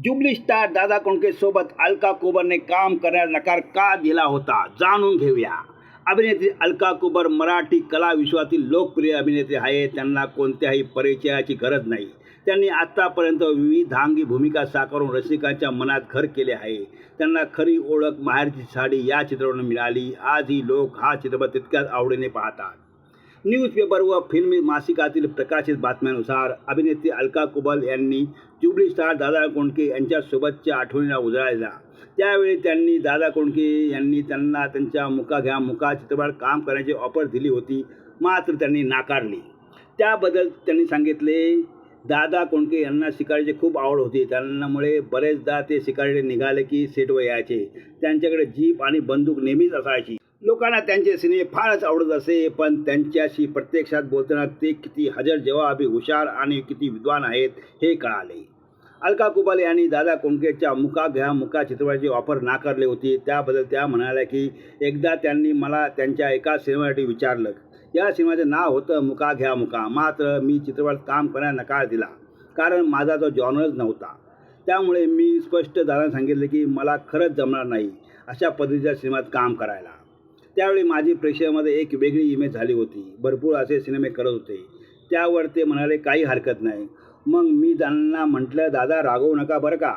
Jubilee star दादा कोंडकेसोबत अलका कुबरने काम करण्यास नकार का दिला होता, जाणून घेऊया. अभिनेत्री अलका कुबर मराठी कला विश्वातील लोकप्रिय अभिनेत्री आहे. त्यांना कोणत्याही परिचयाची गरज नाही. त्यांनी आत्तापर्यंत विविधांगी भूमिका साकारून रसिकांच्या मनात घर केले आहे. त्यांना खरी ओळख माहेरची साडी या चित्रपटाने मिळाली. आजही लोक हा चित्रपट तितक्याच आवडीने पाहतात. न्यूजपेपर व फिल्मी मासिकातील प्रकाशित बातम्यानुसार अभिनेत्री अलका कुबल यांनी जुबली स्टार दादा कोंडके यांच्यासोबतच्या आठवणीला उजाळा दिला. त्यावेळी त्यांनी दादा कोंडके यांनी त्यांना त्यांच्या मुका घ्या मुका चित्रपटात काम करण्याची ऑफर दिली होती, मात्र त्यांनी नाकारली. त्याबद्दल त्यांनी सांगितले, दादा कोंडके यांना शिकारीची खूप आवड होती. त्यामुळे बरेचदा ते शिकारीकडे निघाले की सेटवर यायचे. त्यांच्याकडे जीप आणि बंदूक नेहमीच असायची. लोकांना त्यांचे सिनेमे फारच आवडत असे, पण त्यांच्याशी प्रत्यक्षात बोलताना ते किती हजरजवाबी, हुशार आणि किती विद्वान आहेत हे कळाले. अलका कुबल यांनी दादा कोंडकेच्या मुका घ्या मुका चित्रपटाची ऑफर नाकारली होती. त्याबद्दल त्या म्हणाल्या की एकदा त्यांनी मला त्यांच्या एका सिनेमासाठी विचारलं. या सिनेमाचं नाव होतं मुका घ्या मुका, मात्र मी चित्रपटात काम करण्यास नकार दिला कारण माझा तो जॉनरच नव्हता. त्यामुळे मी स्पष्ट दादांना सांगितले की मला खरंच जमणार नाही अशा पद्धतीच्या सिनेमात काम करायला. त्यावेळी माझी प्रेक्षकांमध्ये एक वेगळी इमेज झाली होती. भरपूर असे सिनेमे करत होते. त्यावर ते म्हणाले काही हरकत नाही. मग मी त्यांना म्हटलं, दादा रागवू नका बरं का,